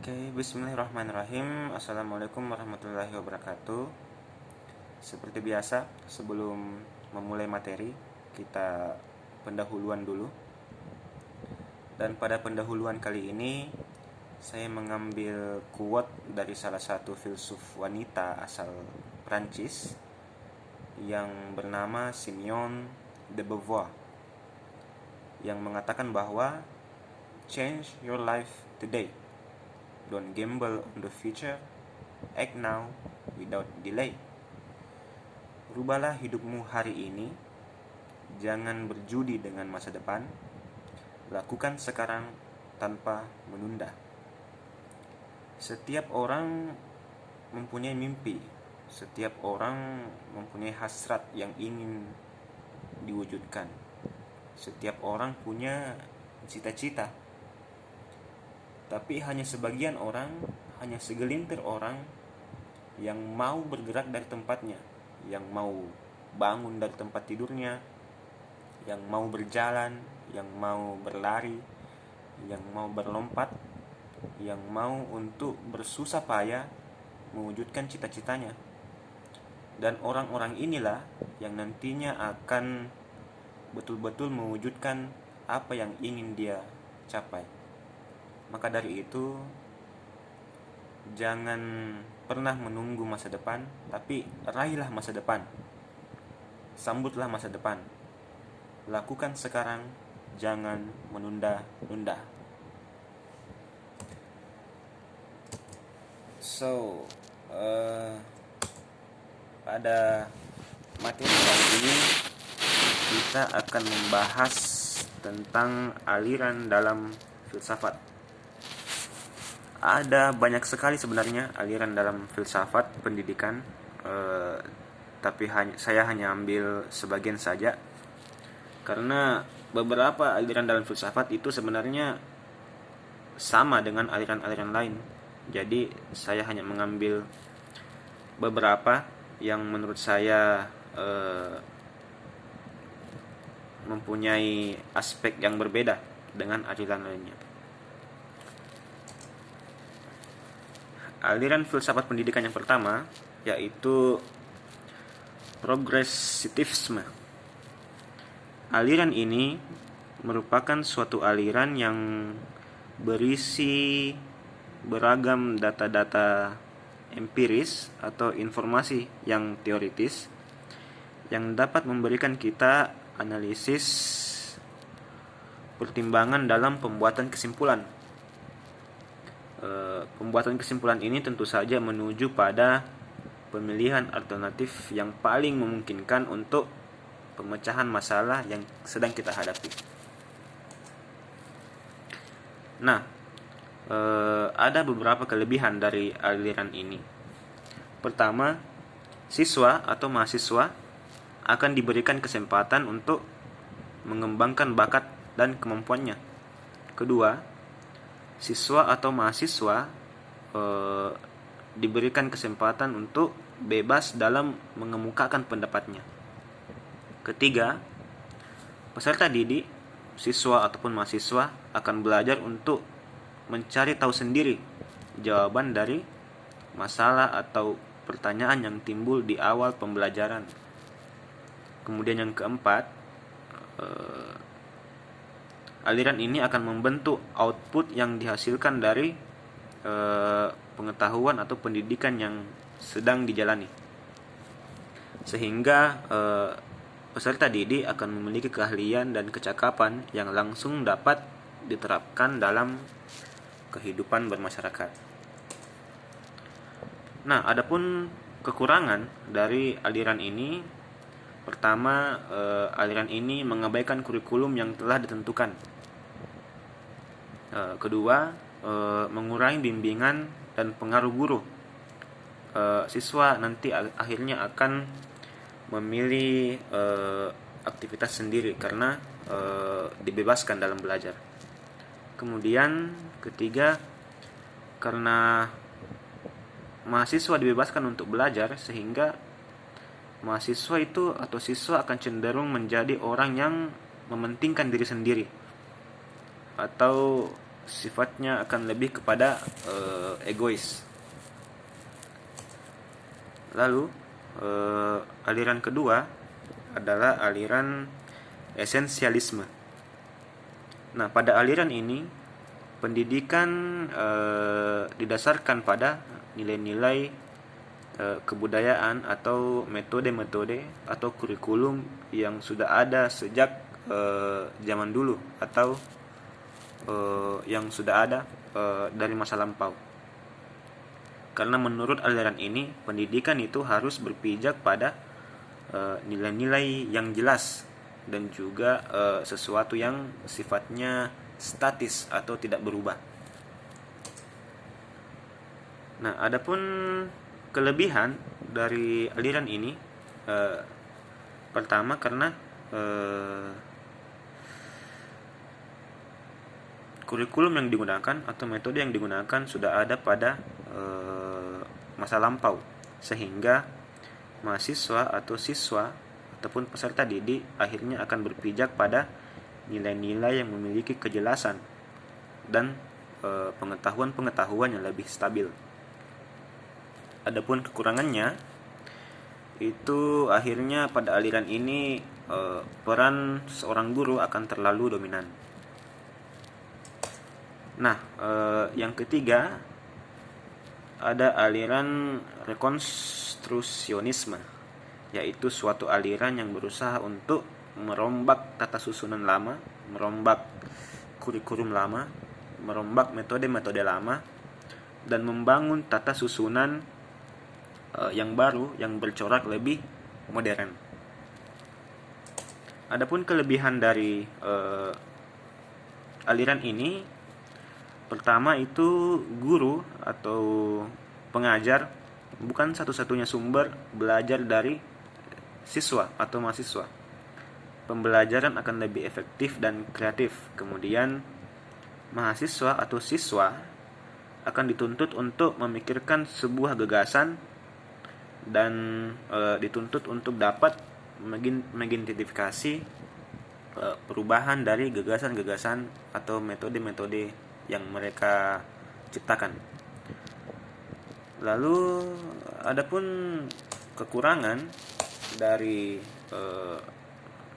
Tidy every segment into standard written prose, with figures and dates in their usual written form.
Oke, bismillahirrahmanirrahim. Assalamualaikum warahmatullahi wabarakatuh. Seperti biasa, sebelum memulai materi, kita pendahuluan dulu. Dan pada pendahuluan kali ini, saya mengambil quote dari salah satu filsuf wanita asal Prancis yang bernama Simone de Beauvoir, yang mengatakan bahwa change your life today. Don't gamble on the future. Act now without delay. Rubahlah hidupmu hari ini. Jangan berjudi dengan masa depan. Lakukan sekarang tanpa menunda. Setiap orang mempunyai mimpi. Setiap orang mempunyai hasrat yang ingin diwujudkan. Setiap orang punya cita-cita. Tapi hanya sebagian orang, hanya segelintir orang yang mau bergerak dari tempatnya, yang mau bangun dari tempat tidurnya, yang mau berjalan, yang mau berlari, yang mau berlompat, yang mau untuk bersusah payah mewujudkan cita-citanya. Dan orang-orang inilah yang nantinya akan betul-betul mewujudkan apa yang ingin dia capai. Maka dari itu, jangan pernah menunggu masa depan, tapi raihlah masa depan. Sambutlah masa depan. Lakukan sekarang, jangan menunda-nunda. So, pada materi kali ini kita akan membahas tentang aliran dalam filsafat. Ada banyak sekali sebenarnya aliran dalam filsafat pendidikan, tapi saya hanya ambil sebagian saja, karena beberapa aliran dalam filsafat itu sebenarnya sama dengan aliran-aliran lain. Jadi saya hanya mengambil beberapa yang menurut saya mempunyai aspek yang berbeda dengan aliran lainnya. Aliran filsafat pendidikan yang pertama yaitu progressivisme. Aliran ini merupakan suatu aliran yang berisi beragam data-data empiris atau informasi yang teoritis yang dapat memberikan kita analisis pertimbangan dalam pembuatan kesimpulan. Pembuatan kesimpulan ini tentu saja menuju pada pemilihan alternatif yang paling memungkinkan untuk pemecahan masalah yang sedang kita hadapi. Nah, ada beberapa kelebihan dari aliran ini. Pertama, siswa atau mahasiswa akan diberikan kesempatan untuk mengembangkan bakat dan kemampuannya. Kedua, siswa atau mahasiswa diberikan kesempatan untuk bebas dalam mengemukakan pendapatnya. Ketiga, peserta didik, siswa ataupun mahasiswa akan belajar untuk mencari tahu sendiri jawaban dari masalah atau pertanyaan yang timbul di awal pembelajaran. Kemudian yang keempat, aliran ini akan membentuk output yang dihasilkan dari pengetahuan atau pendidikan yang sedang dijalani, sehingga peserta didik akan memiliki keahlian dan kecakapan yang langsung dapat diterapkan dalam kehidupan bermasyarakat. Nah, adapun kekurangan dari aliran ini, pertama, aliran ini mengabaikan kurikulum yang telah ditentukan. Kedua, mengurangi bimbingan dan pengaruh guru. Siswa nanti akhirnya akan memilih aktivitas sendiri karena dibebaskan dalam belajar. Kemudian ketiga, karena mahasiswa dibebaskan untuk belajar, sehingga mahasiswa itu atau siswa akan cenderung menjadi orang yang mementingkan diri sendiri, atau sifatnya akan lebih kepada egois. Lalu aliran kedua adalah aliran esensialisme. Nah, pada aliran ini pendidikan didasarkan pada nilai-nilai kebudayaan atau metode-metode atau kurikulum yang sudah ada sejak zaman dulu atau yang sudah ada dari masa lampau. Karena menurut aliran ini, pendidikan itu harus berpijak pada nilai-nilai yang jelas dan juga sesuatu yang sifatnya statis atau tidak berubah. Nah, adapun kelebihan dari aliran ini, pertama karena kurikulum yang digunakan atau metode yang digunakan sudah ada pada masa lampau, sehingga mahasiswa atau siswa ataupun peserta didik akhirnya akan berpijak pada nilai-nilai yang memiliki kejelasan dan pengetahuan-pengetahuan yang lebih stabil. Adapun kekurangannya itu akhirnya pada aliran ini peran seorang guru akan terlalu dominan. Nah, yang ketiga ada aliran rekonstrusionisme, yaitu suatu aliran yang berusaha untuk merombak tata susunan lama, merombak kurikulum lama, merombak metode-metode lama, dan membangun tata susunan yang baru yang bercorak lebih modern. Adapun kelebihan dari aliran ini, pertama itu guru atau pengajar bukan satu-satunya sumber belajar dari siswa atau mahasiswa. Pembelajaran akan lebih efektif dan kreatif. Kemudian mahasiswa atau siswa akan dituntut untuk memikirkan sebuah gagasan dan dituntut untuk dapat mengidentifikasi perubahan dari gagasan-gagasan atau metode-metode yang mereka ciptakan. Lalu adapun kekurangan dari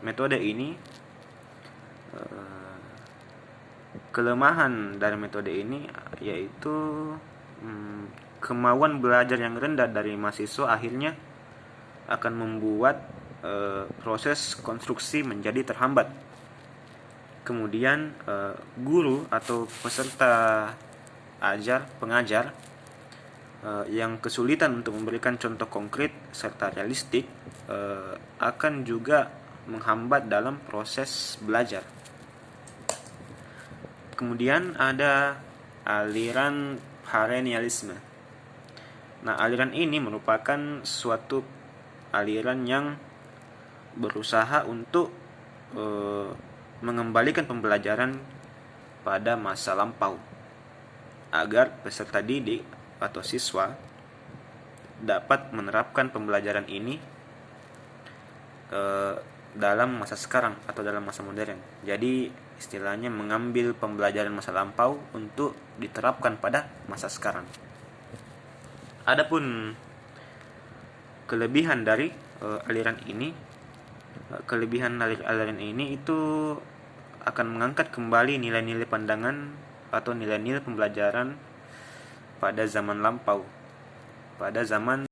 metode ini, kelemahan dari metode ini yaitu kemauan belajar yang rendah dari mahasiswa akhirnya akan membuat proses konstruksi menjadi terhambat. Kemudian guru atau peserta pengajar yang kesulitan untuk memberikan contoh konkret serta realistik akan juga menghambat dalam proses belajar. Kemudian ada aliran perennialisme. Nah, aliran ini merupakan suatu aliran yang berusaha untuk mengembalikan pembelajaran pada masa lampau agar peserta didik atau siswa dapat menerapkan pembelajaran ini dalam masa sekarang atau dalam masa modern. Jadi istilahnya mengambil pembelajaran masa lampau untuk diterapkan pada masa sekarang. Adapun kelebihan dari aliran ini, aliran ini itu akan mengangkat kembali nilai-nilai pandangan atau nilai-nilai pembelajaran pada zaman lampau, pada zaman